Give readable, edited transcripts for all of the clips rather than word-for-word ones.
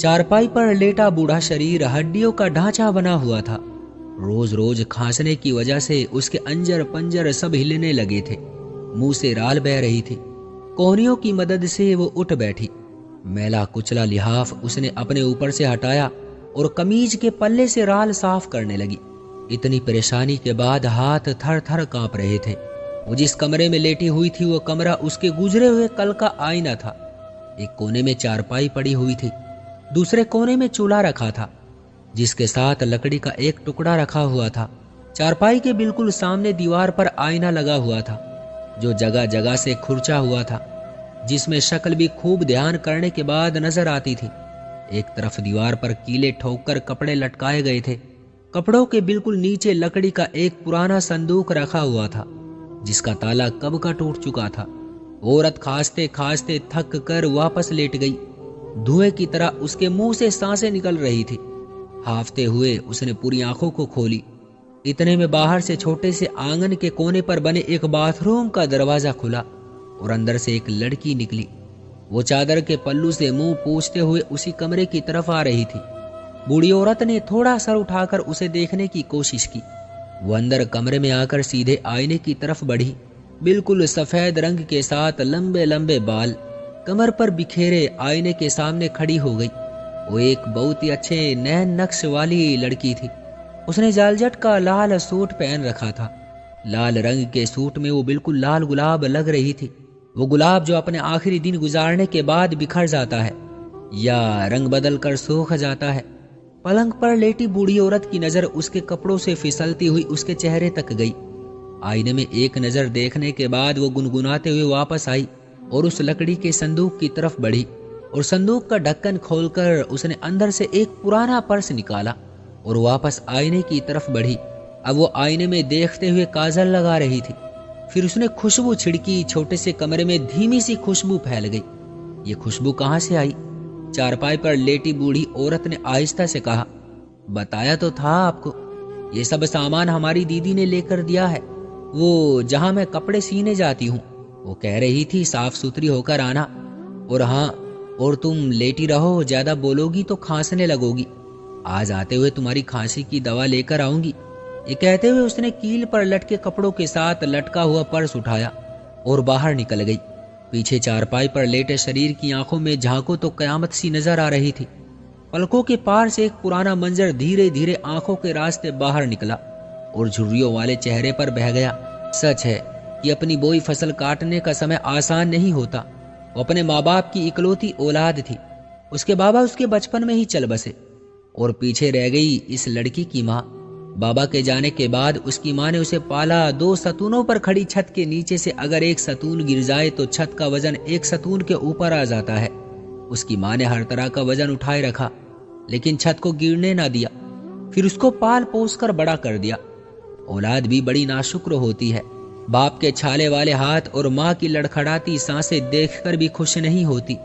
चारपाई पर लेटा बूढ़ा शरीर हड्डियों का ढांचा बना हुआ था। रोज रोज खांसने की वजह से उसके अंजर पंजर सब हिलने लगे थे। मुंह से राल बह रही थी। कोहनियों की मदद से वो उठ बैठी। मैला कुचला लिहाफ उसने अपने ऊपर से हटाया और कमीज के पल्ले से राल साफ करने लगी। इतनी परेशानी के बाद हाथ थर थर कांप रहे थे। वो जिस कमरे में लेटी हुई थी वो कमरा उसके गुजरे हुए कल का आईना था। एक कोने में चारपाई पड़ी हुई थी, दूसरे कोने में चूल्हा रखा था जिसके साथ लकड़ी का एक टुकड़ा रखा हुआ था। चारपाई के बिल्कुल सामने दीवार पर आईना लगा हुआ था जो जगह जगह से खुरचा हुआ था, जिसमें शक्ल भी खूब ध्यान करने के बाद नजर आती थी। एक तरफ दीवार पर कीले ठोककर कपड़े लटकाए गए थे। कपड़ों के बिल्कुल नीचे लकड़ी का एक पुराना संदूक रखा हुआ था जिसका ताला कब का टूट चुका था। औरत खांसते खांसते थक कर वापस लेट गई। धुएं की तरह उसके मुंह से सांसें निकल रही थी। हाफते हुए उसने पूरी आंखों को खोली। इतने में बाहर से छोटे से आंगन के कोने पर बने एक बाथरूम का दरवाजा खुला और अंदर से एक लड़की निकली। वो चादर के पल्लू से मुंह पोंछते हुए उसी कमरे की तरफ आ रही थी। बूढ़ी औरत ने थोड़ा सर उठाकर उसे देखने की कोशिश की। वो अंदर कमरे में आकर सीधे आईने की तरफ बढ़ी। बिल्कुल सफेद रंग के साथ लंबे लंबे बाल, कमर पर बिखेरे, आईने के सामने खड़ी हो गई। वो एक बहुत ही अच्छे नैन नक्श वाली लड़की थी। उसने जालजट का लाल सूट पहन रखा था। लाल रंग के सूट में वो बिल्कुल लाल गुलाब लग रही थी। वो गुलाब जो अपने आखिरी दिन गुजारने के बाद बिखर जाता है या रंग बदल कर सूख जाता है। पलंग पर लेटी बूढ़ी औरत की नजर उसके कपड़ों से फिसलती हुई उसके चेहरे तक गई। आईने में एक नजर देखने के बाद वो गुनगुनाते हुए वापस आई और उस लकड़ी के संदूक की तरफ बढ़ी और संदूक का ढक्कन खोलकर उसने अंदर से एक पुराना पर्स निकाला और वापस आईने की तरफ बढ़ी। अब वो आईने में देखते हुए काजल लगा रही थी। फिर उसने खुशबू छिड़की। छोटे से कमरे में धीमी सी खुशबू फैल गई। ये खुशबू कहाँ से आई? चारपाई पर लेटी बूढ़ी औरत ने आहिस्ता से कहा, बताया तो था आपको, ये सब सामान हमारी दीदी ने लेकर दिया है, वो जहां मैं कपड़े सीने जाती हूँ। वो कह रही थी साफ सुथरी होकर आना। और हाँ, और तुम लेटी रहो, ज्यादा बोलोगी तो खांसने लगोगी। आज आते हुए तुम्हारी खांसी की दवा लेकर आऊंगी। ये कहते हुए उसने कील पर लटके कपड़ों के साथ लटका हुआ पर्स उठाया और बाहर निकल गई। पीछे चारपाई पर लेटे शरीर की आंखों में झांको तो कयामत सी नजर आ रही थी। पलकों के पार से एक पुराना मंजर धीरे धीरे आंखों के रास्ते बाहर निकला और झुर्रियों वाले चेहरे पर बह गया। सच है कि अपनी बोई फसल काटने का समय आसान नहीं होता। वो अपने माँ बाप की इकलौती औलाद थी। उसके बाबा उसके बचपन में ही चल बसे और पीछे रह गई इस लड़की की माँ। बाबा के जाने के बाद उसकी माँ ने उसे पाला। 2 सतूनों पर खड़ी छत के नीचे से अगर एक सतून गिर जाए तो छत का वजन एक सतून के ऊपर आ जाता है। उसकी माँ ने हर तरह का वजन उठाए रखा लेकिन छत को गिरने ना दिया। फिर उसको पाल पोस कर बड़ा कर दिया। औलाद भी बड़ी नाशुक्र होती है। बाप के छाले वाले हाथ और माँ की लड़खड़ाती सांसें देखकर भी खुश नहीं होती।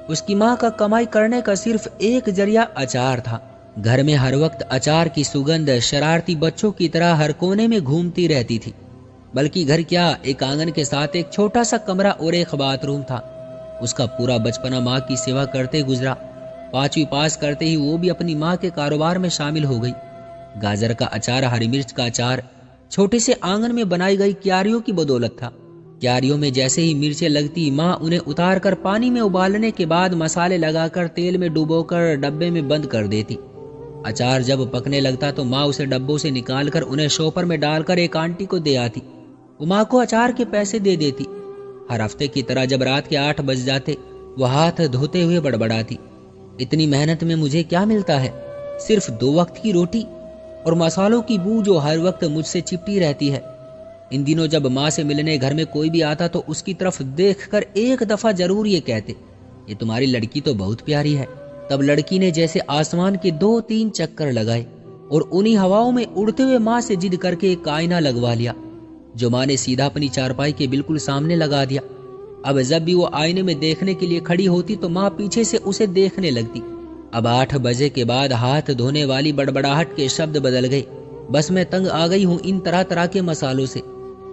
उसकी माँ का कमाई करने का सिर्फ एक जरिया अचार था। घर में हर वक्त अचार की सुगंध शरारती बच्चों की तरह हर कोने में घूमती रहती थी। बल्कि घर क्या, एक आंगन के साथ एक छोटा सा कमरा और एक बाथरूम था। उसका पूरा बचपना माँ की सेवा करते गुजरा। 5वीं पास करते ही वो भी अपनी माँ के कारोबार में शामिल हो गई। गाजर का अचार, हरी मिर्च का अचार छोटे से आंगन में बनाई गई क्यारियों की बदौलत था। क्यारियों में जैसे ही मिर्चें लगती, माँ उन्हें उतार कर पानी में उबालने के बाद मसाले लगाकर तेल में डुबोकर डब्बे में बंद कर देती। अचार जब पकने लगता तो माँ उसे डब्बों से निकालकर उन्हें शॉपर में डालकर एक आंटी को दे आती। वो माँ को अचार के पैसे दे देती। हर हफ्ते की तरह जब रात के 8 बज जाते वह हाथ धोते हुए बड़बड़ाती, इतनी मेहनत में मुझे क्या मिलता है? सिर्फ 2 वक्त की रोटी और मसालों की बू जो हर वक्त मुझसे चिपटी रहती है। इन दिनों जब माँ से मिलने घर में कोई भी आता तो उसकी तरफ देखकर एक दफा जरूर ये कहते, ये तुम्हारी लड़की तो बहुत प्यारी है। तब लड़की ने जैसे आसमान के 2-3 चक्कर लगाए और उन्हीं हवाओं में उड़ते हुए माँ से जिद करके एक आईना लगवा लिया जो माँ ने सीधा अपनी चारपाई के बिल्कुल सामने लगा दिया। अब जब भी वो आईने में देखने के लिए खड़ी होती तो माँ पीछे से उसे देखने लगती। अब 8 बजे के बाद हाथ धोने वाली बड़बड़ाहट के शब्द बदल गए। बस मैं तंग आ गई हूँ इन तरह तरह के मसालों से,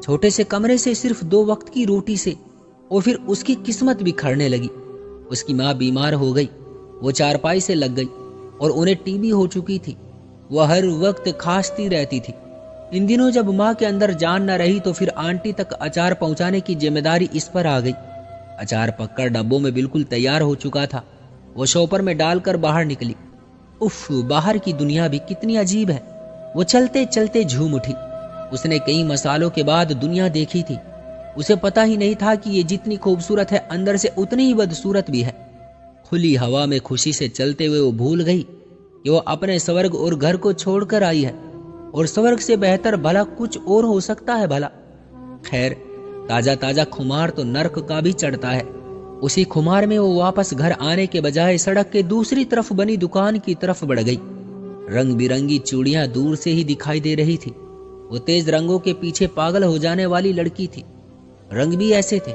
छोटे से कमरे से, सिर्फ 2 वक्त की रोटी से। और फिर उसकी किस्मत बिखरने लगी। उसकी माँ बीमार हो गई वो चारपाई से लग गई और उन्हें टीबी हो चुकी थी। वह हर वक्त खांसती रहती थी। इन दिनों जब माँ के अंदर जान न रही तो फिर आंटी तक अचार पहुंचाने की जिम्मेदारी इस पर आ गई। अचार पककर डब्बों में बिल्कुल तैयार हो चुका था। वो शॉपर में डालकर बाहर निकली। उफ, बाहर की दुनिया भी कितनी अजीब है। वो चलते चलते झूम उठी। उसने कई मसालों के बाद दुनिया देखी थी। उसे पता ही नहीं था कि ये जितनी खूबसूरत है अंदर से उतनी ही बदसूरत भी है। खुली हवा में खुशी से चलते हुए वो भूल गई कि वो अपने स्वर्ग और घर को छोड़कर आई है और स्वर्ग से बेहतर भला कुछ और हो सकता है भला। खैर, ताजा ताजा खुमार तो नर्क का भी चढ़ता है। उसी खुमार में वो वापस घर आने के बजाय सड़क के दूसरी तरफ बनी दुकान की तरफ बढ़ गई। रंग बिरंगी चूड़ियां दूर से ही दिखाई दे रही थी। वो तेज रंगों के पीछे पागल हो जाने वाली लड़की थी। रंग भी ऐसे थे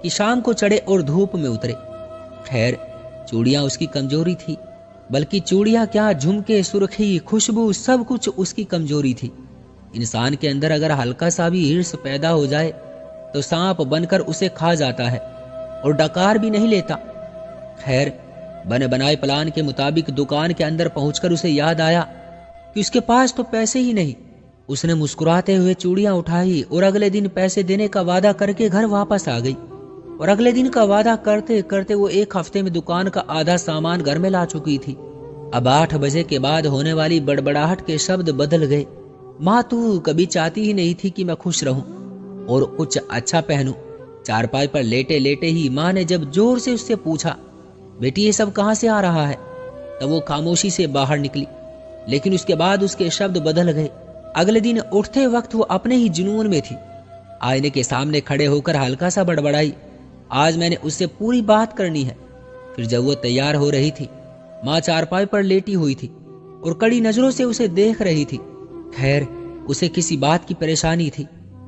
कि शाम को चढ़े और धूप में उतरे। खैर, चूड़ियां उसकी कमजोरी थी, बल्कि चूड़ियां क्या, झुमके, सुर्खी, खुशबू, सब कुछ उसकी कमजोरी थी। इंसान के अंदर अगर हल्का सा भी हिर्स पैदा हो जाए तो सांप बनकर उसे खा जाता है और डकार भी नहीं लेता। खैर, बने बनाए प्लान के मुताबिक दुकान के अंदर पहुंचकर उसे याद आया कि उसके पास तो पैसे ही नहीं। उसने मुस्कुराते हुए चूड़ियां उठाई और अगले दिन पैसे देने का वादा करके घर वापस आ गई। और अगले दिन का वादा करते करते वो एक हफ्ते में दुकान का आधा सामान घर में ला चुकी थी। अब 8 बजे के बाद होने वाली बड़बड़ाहट के शब्द बदल गए। माँ, तू कभी चाहती ही नहीं थी कि मैं खुश रहूं और कुछ अच्छा पहनूं। चारपाई पर लेटे लेटे ही माँ ने जब जोर से उससे पूछा, बेटी ये सब कहाँ से आ रहा है, तब वो खामोशी से बाहर निकली। लेकिन उसके बाद उसके शब्द बदल गए। अगले दिन उठते वक्त वो अपने ही जुनून में थी। आईने के सामने खड़े होकर हल्का सा बड़बड़ाई, आज मैंने उससे पूरी बात करनी है। फिर जब वो तैयार हो रही थी, माँ चारपाई पर लेटी हुई थी और कड़ी नजरों से उसे देख रही थी। खैर, उसे किसी बात की परेशानी थी।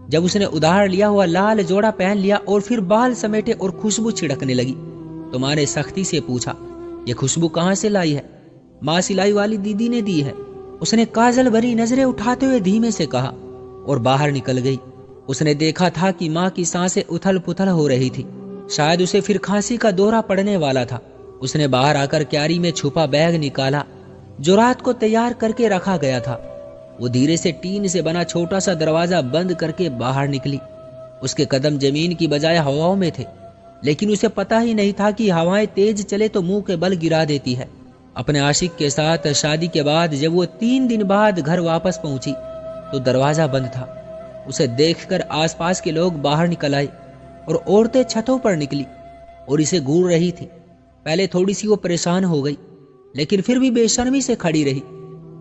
जब उसने उधार लिया हुआ लाल जोड़ा पहन लिया और फिर बाल समेटे और खुशबू छिड़कने लगी तो माँ ने सख्ती से पूछा, ये खुशबू कहाँ से लाई है? माँ, सिलाई वाली दीदी ने दी है। उसने काजल भरी नजरें उठाते हुए धीमे से कहा और बाहर निकल गई। उसने देखा था कि माँ की सांसें उथल पुथल हो रही थी। शायद उसे फिर खांसी का दौरा पड़ने वाला था। उसने बाहर आकर क्यारी में छुपा बैग निकाला जो रात को तैयार करके रखा गया था। वो धीरे से टीन से बना छोटा सा दरवाजा बंद करके बाहर निकली। उसके कदम जमीन की बजाय हवाओं में थे, लेकिन उसे पता ही नहीं था कि हवाएं तेज चले तो मुंह के बल गिरा देती है। अपने आशिक के साथ शादी के बाद जब वो 3 दिन बाद घर वापस पहुंची तो दरवाजा बंद था। उसे देखकर आसपास के लोग बाहर निकल आए और औरतें छतों पर निकली और इसे घूर रही थी। पहले थोड़ी सी वो परेशान हो गई, लेकिन फिर भी बेशर्मी से खड़ी रही।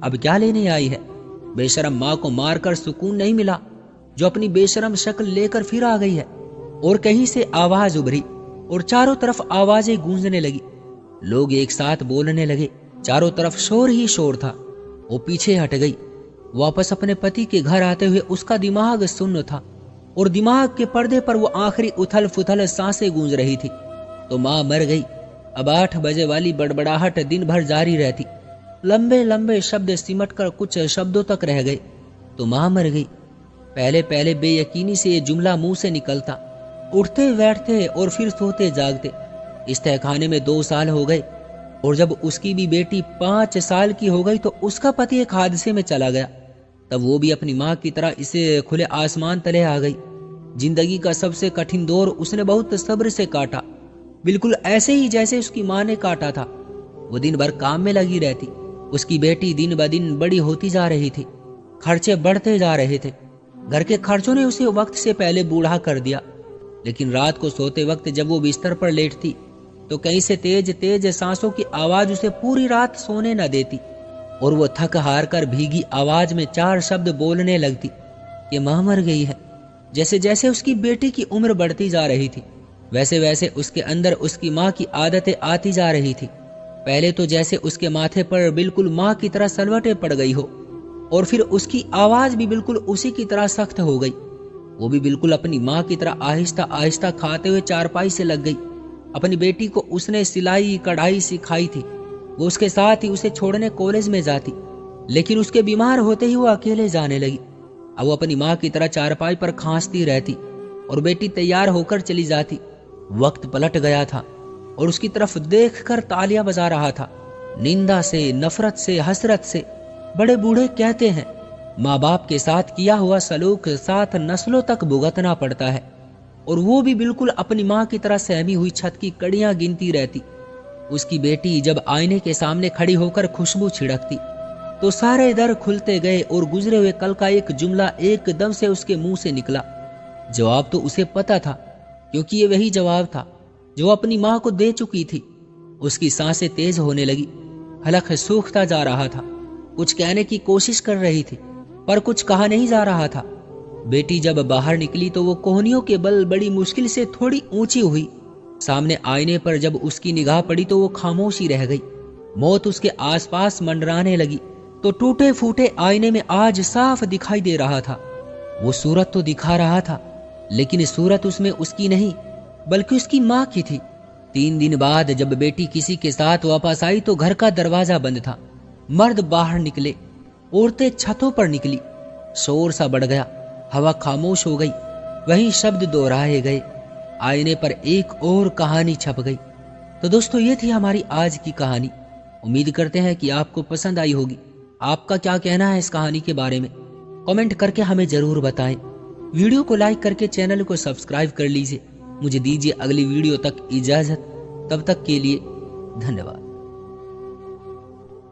अब क्या लेने आई है? बेशरम माँ को मारकर सुकून नहीं मिला जो अपनी बेशरम शक्ल लेकर फिर आ गई है। और कहीं से आवाज उभरी और चारों तरफ आवाजें गूंजने लगी। लोग एक साथ बोलने लगे। चारों तरफ शोर ही शोर था। वो पीछे हट गई। वापस अपने पति के घर आते हुए उसका दिमाग सुन्न था और दिमाग के पर्दे पर वो आखिरी उथल फुथल सांसें गूंज रही थी। तो माँ मर गई। अब 8 बजे वाली बड़बड़ाहट दिन भर जारी रहती। लंबे लंबे शब्द सिमट कर कुछ शब्दों तक रह गए। तो माँ मर गई। पहले पहले बेयकीनी से ये जुमला मुंह से निकलता। उठते बैठते और फिर सोते जागते इस तहखाने में 2 साल हो गए। और जब उसकी भी बेटी 5 साल की हो गई तो उसका पति एक हादसे में चला गया। तब वो भी अपनी माँ की तरह इसे खुले आसमान तले आ गई। जिंदगी का सबसे कठिन दौर उसने बहुत सब्र से काटा, बिल्कुल ऐसे ही जैसे उसकी माँ ने काटा था। वो दिन भर काम में लगी रहती। उसकी बेटी दिन ब दिन बड़ी होती जा रही थी। खर्चे बढ़ते जा रहे थे। घर के खर्चों ने उसे वक्त से पहले बूढ़ा कर दिया। लेकिन रात को सोते वक्त जब वो बिस्तर पर लेटती तो कहीं से तेज तेज सांसों की आवाज उसे पूरी रात सोने न देती और वो थक हार कर भीगी आवाज में 4 शब्द बोलने लगती कि माँ मर गई है। जैसे जैसे उसकी बेटी की उम्र बढ़ती जा रही थी वैसे वैसे उसके अंदर उसकी माँ की आदतें आती जा रही थी। पहले तो जैसे उसके माथे पर बिल्कुल माँ की तरह सलवटें पड़ गई हो और फिर उसकी आवाज भी बिल्कुल उसी की तरह सख्त हो गई। वो भी बिल्कुल अपनी माँ की तरह आहिस्ता आहिस्ता खाते हुए चारपाई से लग गई। अपनी बेटी को उसने सिलाई कढ़ाई सिखाई थी। वो उसके साथ ही उसे छोड़ने कॉलेज में जाती, लेकिन उसके बीमार होते ही वो अकेले जाने लगी। अब वो अपनी माँ की तरह चारपाई पर खांसती रहती और बेटी तैयार होकर चली जाती। वक्त पलट गया था। और उसकी तरफ देखकर तालियां बजा रहा था। निंदा से, नफरत से, हसरत से। बड़े बूढ़े कहते हैं माँ बाप के साथ किया हुआ सलूक 7 नस्लों तक भुगतना पड़ता है, और वो भी बिल्कुल अपनी माँ की तरह सहमी हुई छत की कड़ियां गिनती रहती। उसकी बेटी जब आईने के सामने खड़ी होकर खुशबू छिड़कती तो सारे दर खुलते गए और गुजरे हुए कल का एक जुमला एकदम से उसके मुंह से निकला। जवाब तो उसे पता था, क्योंकि ये वही जवाब था जो अपनी माँ को दे चुकी थी। उसकी सांसें तेज होने लगी, हलक सूखता जा रहा था। कुछ कहने की कोशिश कर रही थी पर कुछ कहा नहीं जा रहा था। बेटी जब बाहर निकली तो वो कोहनियों के बल बड़ी मुश्किल से थोड़ी ऊंची हुई। सामने आईने पर जब उसकी निगाह पड़ी तो वो खामोशी रह गई। मौत उसके आसपास मंडराने लगी तो टूटे फूटे आईने में आज साफ दिखाई दे रहा था। वो सूरत तो दिखा रहा था, लेकिन सूरत उसमें उसकी नहीं बल्कि उसकी माँ की थी। 3 दिन बाद जब बेटी किसी के साथ वापस आई तो घर का दरवाजा बंद था। मर्द बाहर निकले, औरतें छतों पर निकली। शोर सा बढ़ गया, हवा खामोश हो गई, वही शब्द दोहराए गए। आईने पर एक और कहानी छप गई। तो दोस्तों, ये थी हमारी आज की कहानी। उम्मीद करते हैं कि आपको पसंद आई होगी। आपका क्या कहना है इस कहानी के बारे में? कमेंट करके हमें जरूर बताएं। वीडियो को लाइक करके चैनल को सब्सक्राइब कर लीजिए। मुझे दीजिए अगली वीडियो तक इजाजत। तब तक के लिए धन्यवाद।